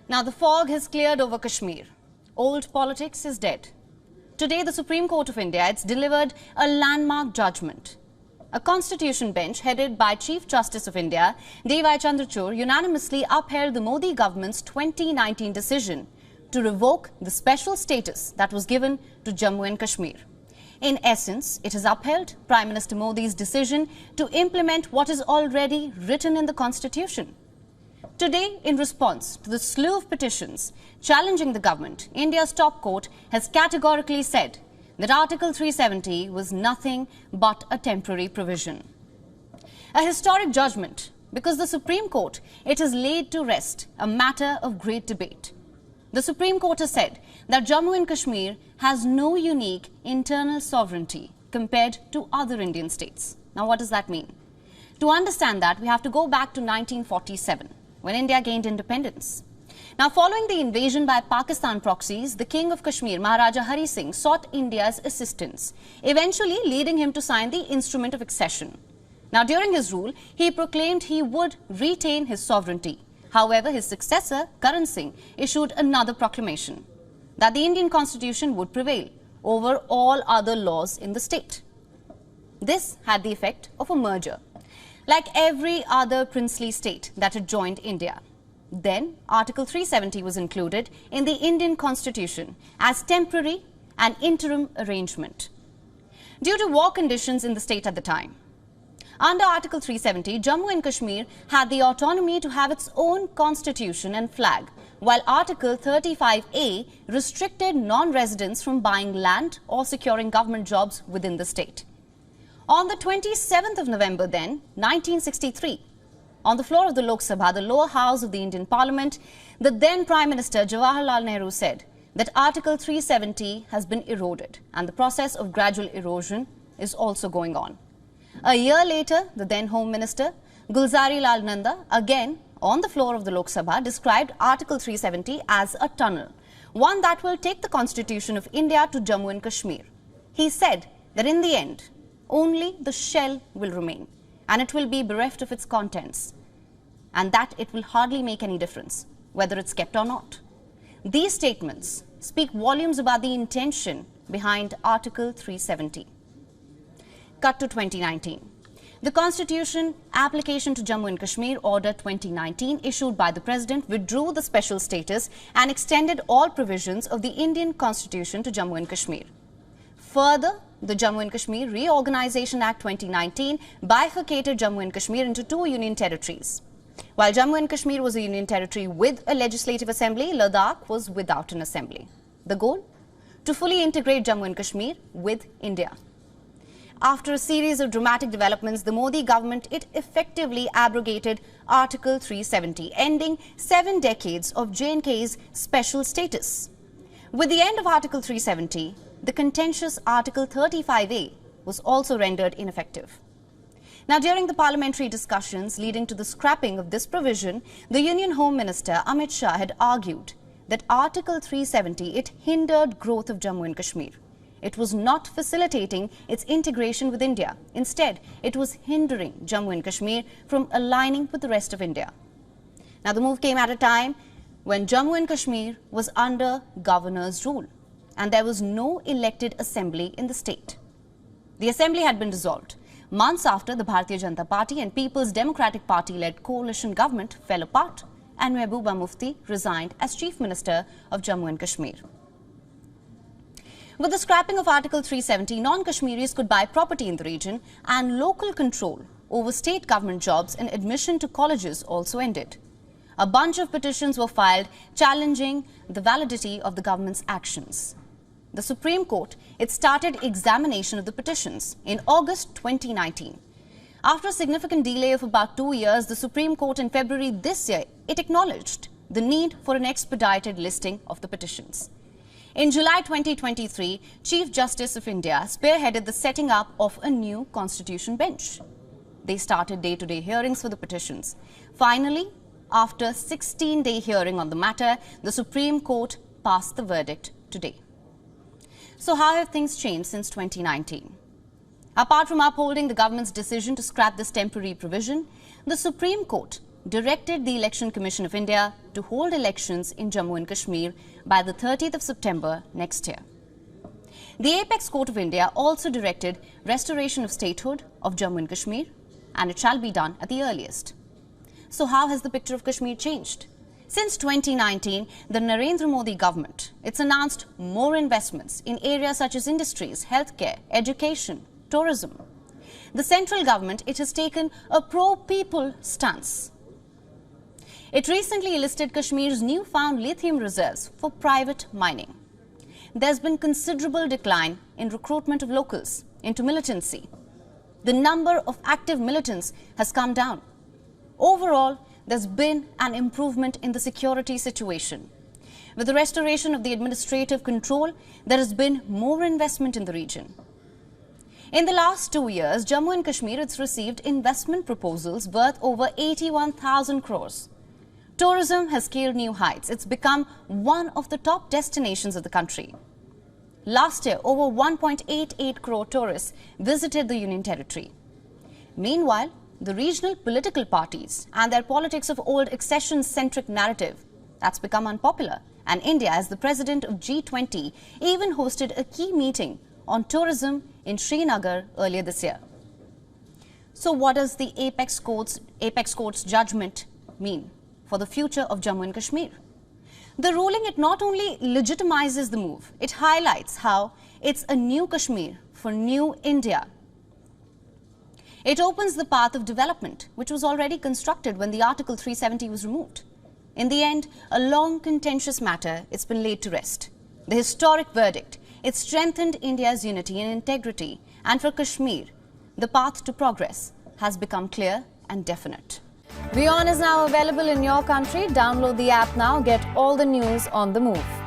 Now the fog has cleared over Kashmir. Old politics is dead. Today, the Supreme Court of India has delivered a landmark judgment. A constitution bench headed by Chief Justice of India, D.Y. Chandrachud, unanimously upheld the Modi government's 2019 decision to revoke the special status that was given to Jammu and Kashmir. In essence, it has upheld Prime Minister Modi's decision to implement what is already written in the Constitution. Today, in response to the slew of petitions challenging the government, India's top court has categorically said that Article 370 was nothing but a temporary provision. A historic judgment because the Supreme Court, it has laid to rest a matter of great debate. The Supreme Court has said that Jammu and Kashmir has no unique internal sovereignty compared to other Indian states. Now, what does that mean? To understand that, we have to go back to 1947. When India gained independence. Now, following the invasion by Pakistan proxies, the King of Kashmir, Maharaja Hari Singh, sought India's assistance, eventually leading him to sign the Instrument of Accession. Now, during his rule, he proclaimed he would retain his sovereignty. However, his successor, Karan Singh, issued another proclamation that the Indian Constitution would prevail over all other laws in the state. This had the effect of a merger. Like every other princely state that had joined India. Then, Article 370 was included in the Indian Constitution as temporary and interim arrangement due to war conditions in the state at the time. Under Article 370, Jammu and Kashmir had the autonomy to have its own constitution and flag, while Article 35A restricted non-residents from buying land or securing government jobs within the state. On the 27th of November then, 1963, on the floor of the Lok Sabha, the lower house of the Indian Parliament, the then Prime Minister Jawaharlal Nehru said that Article 370 has been eroded and the process of gradual erosion is also going on. A year later, the then Home Minister Gulzari Lal Nanda, again on the floor of the Lok Sabha, described Article 370 as a tunnel, one that will take the Constitution of India to Jammu and Kashmir. He said that in the end, only the shell will remain and it will be bereft of its contents, and that it will hardly make any difference whether it's kept or not. These statements speak volumes about the intention behind Article 370. Cut to 2019. The Constitution Application to Jammu and Kashmir Order 2019 issued by the President withdrew the special status and extended all provisions of the Indian Constitution to Jammu and Kashmir. Further, the Jammu and Kashmir Reorganization Act 2019 bifurcated Jammu and Kashmir into two union territories. While Jammu and Kashmir was a union territory with a legislative assembly, Ladakh was without an assembly. The goal? To fully integrate Jammu and Kashmir with India. After a series of dramatic developments, the Modi government, it effectively abrogated Article 370, ending 7 decades of J&K's special status. With the end of Article 370, the contentious Article 35A was also rendered ineffective. Now, during the parliamentary discussions leading to the scrapping of this provision, the Union Home Minister Amit Shah had argued that Article 370, it hindered growth of Jammu and Kashmir. It was not facilitating its integration with India. Instead, it was hindering Jammu and Kashmir from aligning with the rest of India. Now, the move came at a time when Jammu and Kashmir was under governor's rule and there was no elected assembly in the state. The assembly had been dissolved months after the Bharatiya Janata Party and People's Democratic Party-led coalition government fell apart and Mehbooba Mufti resigned as Chief Minister of Jammu and Kashmir. With the scrapping of Article 370, non-Kashmiris could buy property in the region and local control over state government jobs and admission to colleges also ended. A bunch of petitions were filed challenging the validity of the government's actions. The Supreme Court, it started examination of the petitions in August 2019. After a significant delay of about 2 years, the Supreme Court in February this year, it acknowledged the need for an expedited listing of the petitions. In July 2023, Chief Justice of India spearheaded the setting up of a new constitution bench. They started day-to-day hearings for the petitions. Finally, after a 16-day hearing on the matter, the Supreme Court passed the verdict today. So how have things changed since 2019? Apart from upholding the government's decision to scrap this temporary provision, the Supreme Court directed the Election Commission of India to hold elections in Jammu and Kashmir by the 30th of September next year. The Apex Court of India also directed restoration of statehood of Jammu and Kashmir, and it shall be done at the earliest. So how has the picture of Kashmir changed? Since 2019, the Narendra Modi government, it's announced more investments in areas such as industries, healthcare, education, tourism. The central government, it has taken a pro-people stance. It recently listed Kashmir's newfound lithium reserves for private mining. There's been considerable decline in recruitment of locals into militancy. The number of active militants has come down. Overall, there's been an improvement in the security situation. With the restoration of the administrative control, there has been more investment in the region. In the last 2 years, Jammu and Kashmir has received investment proposals worth over 81,000 crores. Tourism has scaled new heights. It's become one of the top destinations of the country. Last year, over 1.88 crore tourists visited the Union Territory. Meanwhile, the regional political parties and their politics of old accession-centric narrative, that's become unpopular. And India, as the president of G20, even hosted a key meeting on tourism in Srinagar earlier this year. So what does the Apex Court's judgment mean for the future of Jammu and Kashmir? The ruling, it not only legitimizes the move, it highlights how it's a new Kashmir for new India. It opens the path of development, which was already constructed when the Article 370 was removed. In the end, a long contentious matter, it's been laid to rest. The historic verdict, it strengthened India's unity and integrity, and for Kashmir, the path to progress has become clear and definite. WION is now available in your country. Download the app now. Get all the news on the move.